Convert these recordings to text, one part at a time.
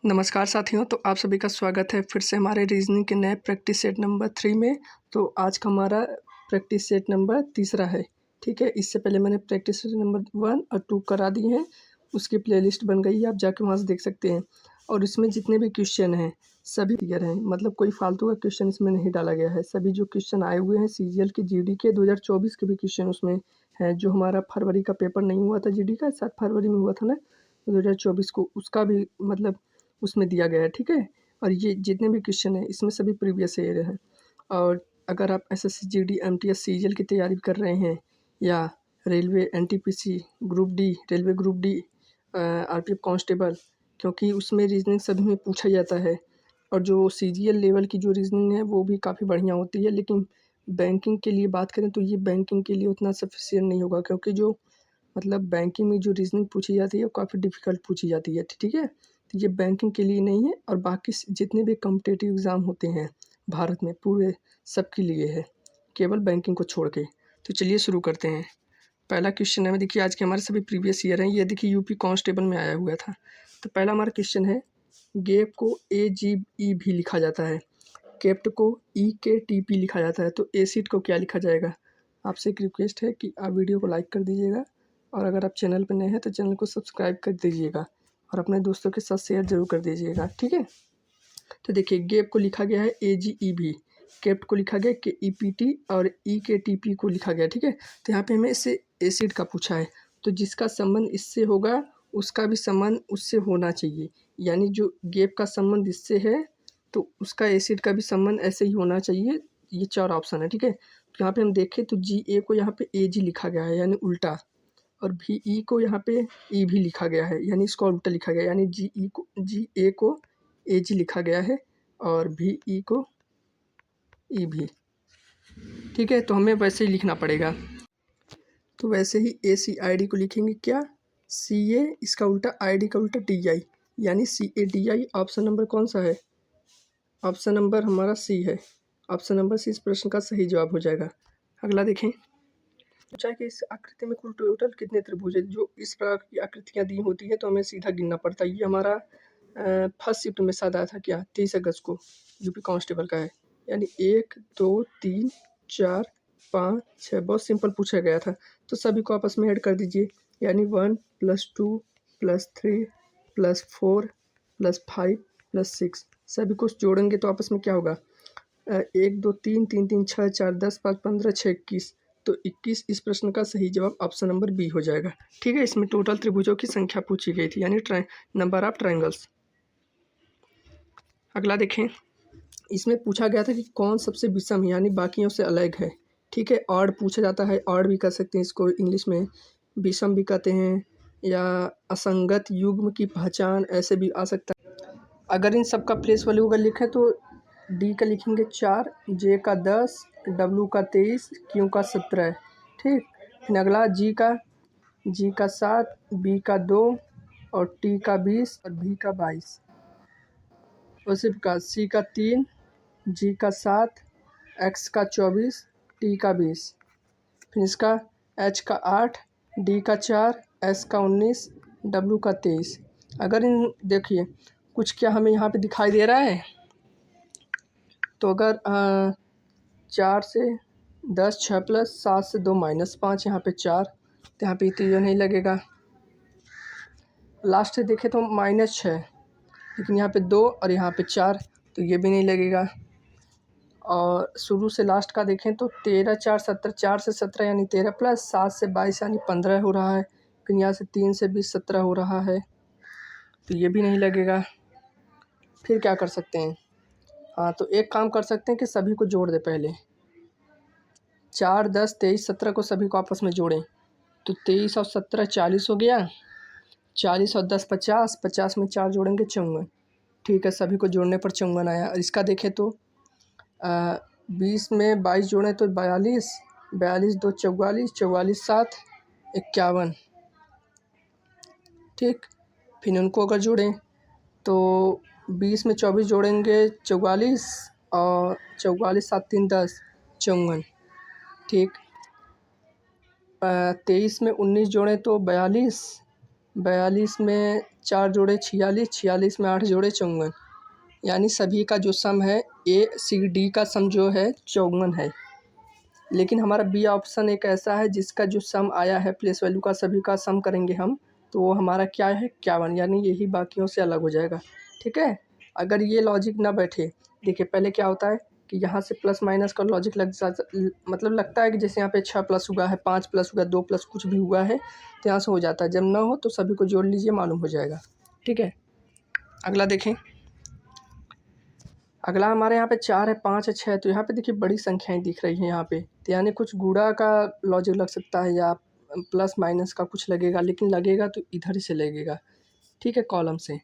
नमस्कार साथियों, तो आप सभी का स्वागत है फिर से हमारे रीजनिंग के नए प्रैक्टिस सेट नंबर 3 में। तो आज का हमारा प्रैक्टिस सेट नंबर तीसरा है। ठीक है, इससे पहले मैंने प्रैक्टिस सेट नंबर 1 और 2 करा दिए हैं। उसकी प्लेलिस्ट बन गई है, आप जाके वहाँ से देख सकते हैं। और इसमें जितने भी क्वेश्चन हैं सभी क्लियर हैं, मतलब कोई फालतू का क्वेश्चन इसमें नहीं डाला गया है। सभी जो क्वेश्चन आए हुए हैं CGL के, GD के 2024 के भी क्वेश्चन उसमें हैं। जो हमारा फरवरी का पेपर नहीं हुआ था GD का, शायद फरवरी में हुआ था ना 2024 को, उसका भी मतलब उसमें दिया गया है। ठीक है, और ये जितने भी क्वेश्चन हैं इसमें सभी प्रीवियस ईयर हैं। और अगर आप SSC GD MTS CGL की तैयारी कर रहे हैं, या railway NTPC group D, railway group D, RPF constable, क्योंकि उसमें रीजनिंग सभी में पूछा जाता है। और जो CGL लेवल की जो रीजनिंग है वो भी काफ़ी बढ़िया होती है, लेकिन बैंकिंग के लिए बात करें तो ये बैंकिंग के लिए उतना सफिशिएंट नहीं होगा, क्योंकि जो मतलब बैंकिंग में जो रीजनिंग पूछी जाती है वो काफ़ी डिफ़िकल्ट पूछी जाती है। ठीक है, तो ये बैंकिंग के लिए नहीं है, और बाकी जितने भी कॉम्पिटिटिव एग्ज़ाम होते हैं भारत में पूरे सबके लिए है, केवल बैंकिंग को छोड़ के। तो चलिए शुरू करते हैं। पहला क्वेश्चन है, देखिए आज के हमारे सभी प्रीवियस ईयर हैं। ये देखिए यूपी कांस्टेबल में आया हुआ था। तो पहला हमारा क्वेश्चन है, गैप को AGE भी लिखा जाता है, केप्ट को EKTP लिखा जाता है, तो एसिड को क्या लिखा जाएगा। आपसे एक रिक्वेस्ट है कि आप वीडियो को लाइक कर दीजिएगा, और अगर आप चैनल पर नए हैं तो चैनल को सब्सक्राइब कर दीजिएगा, और अपने दोस्तों के साथ शेयर जरूर कर दीजिएगा। ठीक है, तो देखिए गैप को लिखा गया है AGE भी, केप्ट को लिखा गया KEPT, और EKTP को लिखा गया। ठीक है, तो यहाँ पे हमें इससे एसिड का पूछा है, तो जिसका संबंध इससे होगा उसका भी संबंध उससे होना चाहिए। यानी जो गैप का संबंध इससे है तो उसका एसिड का भी संबंध ऐसे ही होना चाहिए। ये 4 ऑप्शन है। ठीक है, तो यहाँ पे हम देखें तो GA को यहाँ पे AG लिखा गया है, यानी उल्टा, और VE को यहाँ पे E भी लिखा गया है, यानी इसको उल्टा लिखा गया है, यानी GA को AG लिखा गया है, और VE को E भी। ठीक है, तो हमें वैसे ही लिखना पड़ेगा। तो वैसे ही ACID को लिखेंगे क्या, CA, इसका उल्टा ID का उल्टा DI, यानी CADI। ऑप्शन नंबर कौन सा है, ऑप्शन नंबर हमारा C है। ऑप्शन नंबर C इस प्रश्न का सही जवाब हो जाएगा। अगला देखें, पूछा है कि इस आकृति में कुल टोटल कितने त्रिभुज है। जो इस प्रकार की आकृतियां दी होती है तो हमें सीधा गिनना पड़ता है। ये हमारा फर्स्ट शिफ्ट में शायद आया था क्या, 23 अगस्त को, यूपी कांस्टेबल का है। यानी 1 2 3 4 5 6, बहुत सिंपल पूछा गया था। तो सभी को आपस में ऐड कर दीजिए, यानी 1 + 2 + 3 + 4 + 5 + 6, सभी को जोड़ेंगे तो आपस में क्या होगा, 1 2 3 3 3 6 4 10 5 15 6 21, तो 21 इस प्रश्न का सही जवाब ऑप्शन नंबर B हो जाएगा। ठीक है, इसमें टोटल त्रिभुजों की संख्या पूछी गई थी, यानी नंबर ऑफ ट्रायंगल्स। अगला देखें, इसमें पूछा गया था कि कौन सबसे विषम है, यानी बाकियों से अलग है। ठीक है, ऑड पूछा जाता है, ऑड भी कर सकते हैं इसको, इंग्लिश में विषम भी कहते हैं, या असंगत युग्म की पहचान ऐसे भी आ सकता है। अगर इन सब का प्लेस वैल्यू अगर लिखें तो D का लिखेंगे 4, J का 10, W का 23, Q का 17। ठीक, फिर अगला G का 7, B का 2, और T का 20, और B का 22। उसी प्रकार C का 3, G का 7, X का 24, T का 20। फिर इसका H का 8, D का 4, S का 19, W का 23। अगर इन देखिए कुछ क्या हमें यहाँ पे दिखाई दे रहा है, तो अगर 4 से 10, 6 + 7 से 2 - 5, यहाँ पे 4, तो यहाँ पे तो ये नहीं लगेगा। लास्ट से देखें तो -6, लेकिन यहाँ पे 2 और यहाँ पे 4, तो ये भी नहीं लगेगा। और शुरू से लास्ट का देखें तो 13 4 17, 4 से 17 यानी 13, + 7 से 22 यानी 15 हो रहा है। फिर यहाँ से 3 से 20 17 हो रहा है, तो ये भी नहीं लगेगा। फिर क्या कर सकते हैं, हाँ तो एक काम कर सकते हैं कि सभी को जोड़ दे पहले। 4 10 23 17 को सभी को आपस में जोड़ें, तो 23 और 17 40 हो गया। 40 और 10 50, 50 में 4 जोड़ेंगे 54। ठीक है, सभी को जोड़ने पर 54 आया। और इसका देखें तो 20 में 22 जोड़ें तो 42, 42 2 44, 44 7 51। ठीक, फिर उनको अगर जोड़ें तो 20 में 24 जोड़ेंगे 44, और 44 7 3 10 54। ठीक, 23 में 19 जोड़ें तो 42, 42 में 4 जोड़े 46, 46 में 8 जोड़े 54, यानी सभी का जो सम है ए सी डी का सम जो है 54 है। लेकिन हमारा बी ऑप्शन एक ऐसा है जिसका जो सम आया है प्लेस वैल्यू का सभी का सम करेंगे हम, तो वो हमारा क्या है 51, यानी यही बाकियों से अलग हो जाएगा। ठीक है, अगर ये लॉजिक ना बैठे, देखिए पहले क्या होता है कि यहाँ से प्लस माइनस का लॉजिक मतलब लगता है कि जैसे यहाँ पे 6 प्लस हुआ है, 5 प्लस हुआ, 2 प्लस कुछ भी हुआ है तो यहाँ से हो जाता है। जब ना हो तो सभी को जोड़ लीजिए, मालूम हो जाएगा। ठीक है, अगला देखें। अगला हमारे यहाँ पे 4 है, 5 है, 6 है, तो यहाँ पे देखिए बड़ी संख्याएं दिख रही हैं यहाँ पे, तो यानी कुछ गुणा का लॉजिक लग सकता है या प्लस माइनस का कुछ लगेगा, लेकिन लगेगा तो इधर से लगेगा। ठीक है, कॉलम से।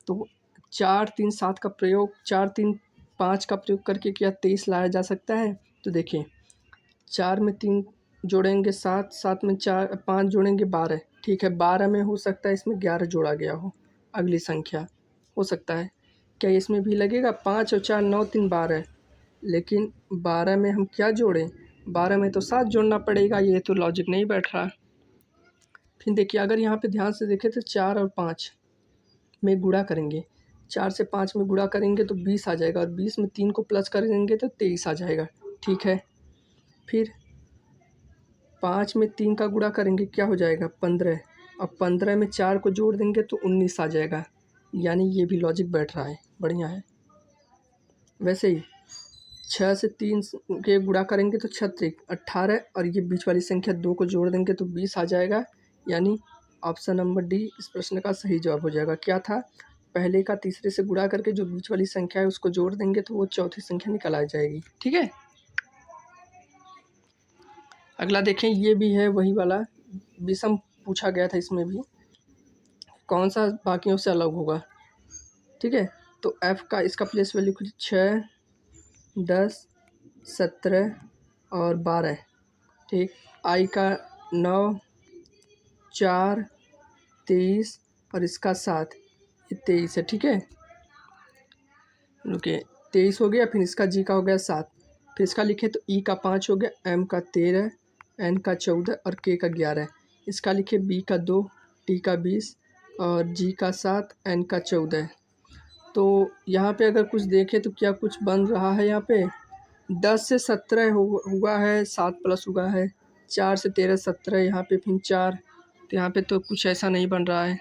तो 4 3 7 का प्रयोग 4 3 5 का प्रयोग करके क्या 23 लाया जा सकता है? तो देखिए 4 में 3 जोड़ेंगे 7, 7 में 5 जोड़ेंगे 12। ठीक है, 12 में हो सकता है इसमें 11 जोड़ा गया हो, अगली संख्या हो सकता है। क्या इसमें भी लगेगा? 5 और 4 9 3 12, लेकिन 12 में हम क्या जोड़ें? 12 में तो 7 जोड़ना पड़ेगा, ये तो लॉजिक नहीं बैठ रहा। फिर देखिए अगर यहाँ पे ध्यान से देखें तो 4 और 5 में गुणा करेंगे, 4 से 5 में गुणा करेंगे तो 20 आ जाएगा, और 20 में 3 को प्लस करेंगे तो 23 आ जाएगा। ठीक है, फिर 5 में 3 का गुणा करेंगे क्या हो जाएगा? 15, और 15 में 4 को जोड़ देंगे तो 19 आ जाएगा, यानी ये भी लॉजिक बैठ रहा है, बढ़िया है। वैसे ही 6 से 3 के गुणा करेंगे तो 36 18, और ये बीच वाली संख्या 2 को जोड़ देंगे तो 20 आ जाएगा, यानी ऑप्शन नंबर डी इस प्रश्न का सही जवाब हो जाएगा। क्या था? पहले का तीसरे से गुणा करके जो बीच वाली संख्या है उसको जोड़ देंगे तो वो चौथी संख्या निकल आ जाएगी। ठीक है, अगला देखें, ये भी है वही वाला विषम पूछा गया था, इसमें भी कौन सा बाकियों से अलग होगा। ठीक है, तो एफ का इसका प्लेस वैल्यू कुछ 6 10 17 और 12। ठीक, आई का 9 4 23 और इसका 7, ये 23 है। ठीक है, रुकिए 23 हो गया, फिर इसका जी का हो गया 7, फिर इसका लिखे तो ई का 5 हो गया, एम का 13, एन का 14 और के का 11। इसका लिखे बी का 2, टी का 20 और जी का 7, एन का 14। तो यहाँ पे अगर कुछ देखें तो क्या कुछ बन रहा है? यहाँ पे 10 से 17 हुआ है, 7 प्लस हुआ है, 4 से 13 17, यहाँ पे फिर 4, तो यहाँ पे तो कुछ ऐसा नहीं बन रहा है।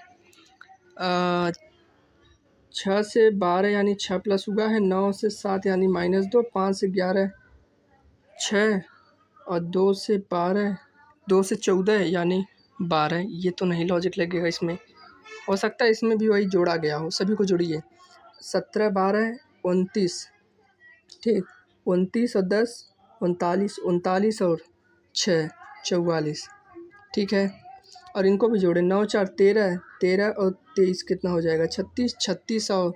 6 से 12 यानी 6 प्लस हुआ है, 9 से 7 यानी -2, 5 से 11 6 और 2 से 12 2 से 14 यानी 12। ये तो नहीं लॉजिक लगेगा इसमें, हो सकता है इसमें भी वही जोड़ा गया हो। सभी को जोड़िए, 17 12 29, ठीक, 29 और 10 39, 39 और 6 44। ठीक है, और इनको भी जोड़ें, 9 4 13, 13 और 23 कितना हो जाएगा? 36, 36 और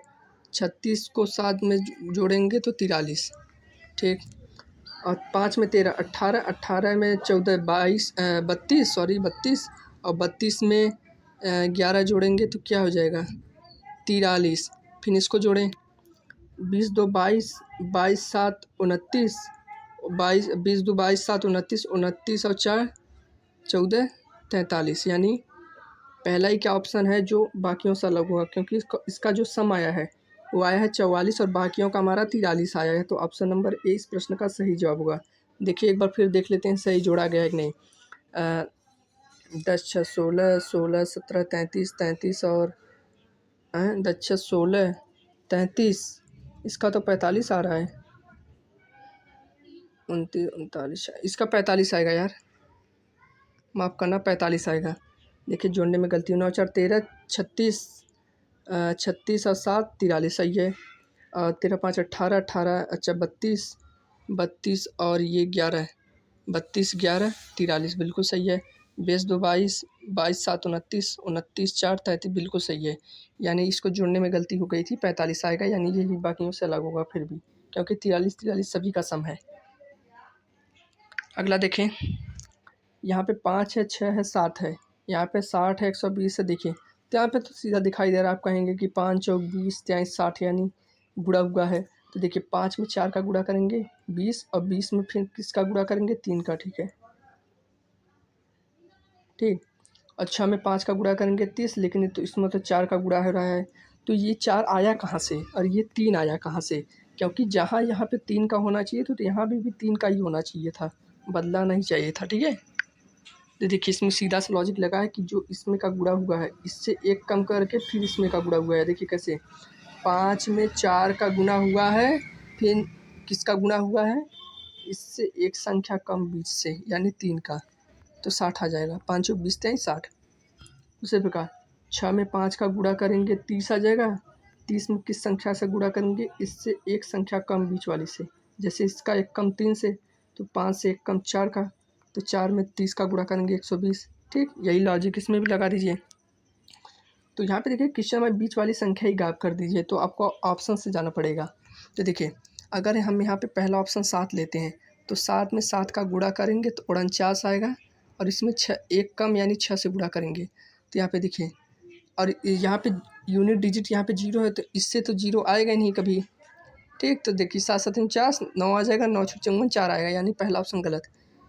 36 को 7 में जोड़ेंगे तो 43। ठीक, और 5 में 13 18, 18 में 14 22 32, सॉरी 32, और 32 में 11 जोड़ेंगे तो क्या हो जाएगा? 43। फिर इसको जोड़ें, 20 2 22, 22 7 29, 22 20 2 22 7 29, 29 और 4 14 43, यानी पहला ही क्या ऑप्शन है जो बाकियों से अलग होगा, क्योंकि इसका जो सम आया है वो आया है 44 और बाकियों का हमारा 43 आया है, तो ऑप्शन नंबर ए इस प्रश्न का सही जवाब होगा। देखिए एक बार फिर देख लेते हैं सही जोड़ा गया है कि नहीं। 10 6 16, 16 17 33 33 और 10 6 16 33, इसका तो 45 आ रहा है, 29 39, इसका 45 आएगा यार, माफ़ करना 45 आएगा। देखिए जोड़ने में गलती, 9 4 13 36, 36 और 7 43, सही है। 13 5 18 18, अच्छा 32 32 और ये 11, 32 11 43, बिल्कुल सही है। 20 2 22, 22 7 29, 29 4 33, बिल्कुल सही है। यानी इसको जोड़ने में गलती हो गई थी, 45 आएगा, यानी ये भी बाकियों से अलग होगा फिर भी, क्योंकि 43 43 सभी का सम है। अगला देखें, यहाँ पे 5 है 6 है 7 है, यहाँ पे 60 है 120 है। देखिए तो यहाँ पे तो सीधा दिखाई दे रहा है, आप कहेंगे कि 5 और 20 23 60 यानी गुणा हुआ है। तो देखिए 5 में 4 का गुणा करेंगे 20, और 20 में फिर किसका गुणा करेंगे? 3 का। ठीक है, ठीक, और 6 में 5 का गुणा करेंगे 30, लेकिन तो इसमें तो 4 का गुणा हो रहा है। तो ये 4 आया कहाँ से और ये 3 आया कहाँ से? क्योंकि जहाँ यहाँ पे 3 का होना चाहिए तो यहाँ भी 3 का ही होना चाहिए था, बदला नहीं चाहिए था। ठीक है, तो देखिए इसमें सीधा सा लॉजिक लगा है कि जो इसमें का गुणा हुआ है इससे 1 कम करके फिर इसमें का गुणा हुआ है। देखिए कैसे, 5 में 4 का गुणा हुआ है, फिर किसका गुणा हुआ है, इससे एक संख्या कम बीच से यानी 3 का, तो 60 आ जाएगा। 5 चौक 20 तेईस 60। उसी प्रकार 6 में 5 का गुणा करेंगे 30 आ जाएगा। 30 में किस संख्या से गुणा करेंगे, इससे एक संख्या कम बीच वाली से, जैसे इसका 1 कम 3 से, तो 5 से 1 कम 4 का, तो 4 में 30 का गुणा करेंगे 120। ठीक, यही लॉजिक इसमें भी लगा दीजिए। तो यहाँ पे देखिए क्वेश्चन में बीच वाली संख्या ही गायब कर दीजिए, तो आपको ऑप्शन से जाना पड़ेगा। तो देखिए अगर हम यहाँ पे पहला ऑप्शन 7 लेते हैं तो 7 में 7 का गुणा करेंगे तो 49 आएगा, और इसमें 6 1 कम यानी 6 से गुणा करेंगे तो यहाँ पे देखिए, और यहाँ पे यूनिट डिजिट यहाँ पे 0 है तो इससे तो 0 आएगा ही नहीं कभी। ठीक, तो देखिए 7 7 49 9 आ जाएगा, 9 6 54 4 आएगा, यानी पहला ऑप्शन गलत।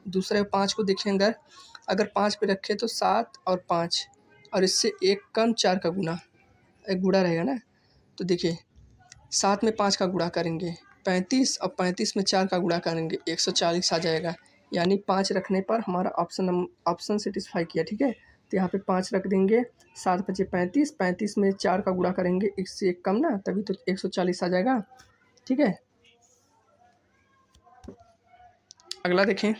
दूसरे 5 को देखें, अगर 5 पे रखें तो 7 और 5, और इससे 1 कम 4 का गुणा, एक गुणा रहेगा ना। तो देखिए 7 में 5 का गुणा करेंगे 35, और 35 में 4 का गुणा करेंगे 140 आ जाएगा, यानी 5 रखने पर हमारा ऑप्शन सेटिस्फाई किया। ठीक है, तो यहाँ पे 5 रख देंगे, 7 बचे 35, 35 में 4 का गुणा करेंगे, इससे 1 कम ना, तभी तो 140 आ जाएगा। ठीक है, अगला देखें।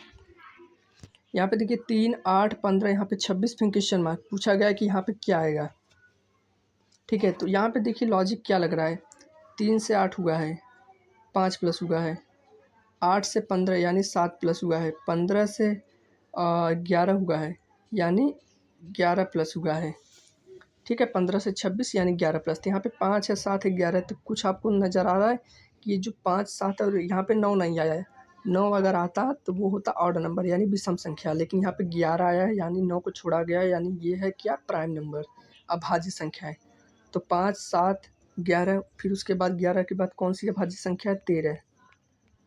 यहाँ पे देखिए 3 8 15, यहाँ पे 26 फिर क्वेश्चन मार्क पूछा गया है कि यहाँ पे क्या आएगा। ठीक है, तो यहाँ पे देखिए लॉजिक क्या लग रहा है, 3 से 8 हुआ है, 5 प्लस हुआ है, 8 से 15 यानी 7 प्लस हुआ है, 15 से 11 हुआ है यानी 11 प्लस हुआ है। ठीक है, 15 से 26 यानी 11 प्लस, तो यहाँ पे 5 है 7 है 11, तो कुछ आपको नज़र आ रहा है कि ये जो 5 7 और यहाँ पे 9 नहीं आया है। 9 अगर आता तो वो होता ऑड नंबर यानी विषम संख्या, लेकिन यहाँ पे 11 आया है यानी 9 को छोड़ा गया है, यानी ये है क्या, प्राइम नंबर, अभाज्य संख्या है। तो 5 7 11, फिर उसके बाद 11 के बाद कौन सी अभाज्य संख्या है, 13।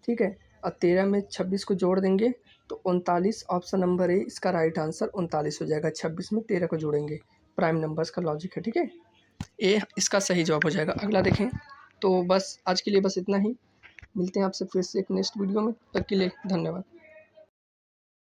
ठीक है, और 13 में 26 को जोड़ देंगे तो 39, ऑप्शन नंबर ए इसका राइट आंसर 39 हो जाएगा। 26 में 13 को जोड़ेंगे, प्राइम नंबर्स का लॉजिक है। ठीक है, ए इसका सही जवाब हो जाएगा। अगला देखें। तो बस आज के लिए बस इतना ही, मिलते हैं आपसे फिर से एक नेक्स्ट वीडियो में, तब के लिए धन्यवाद।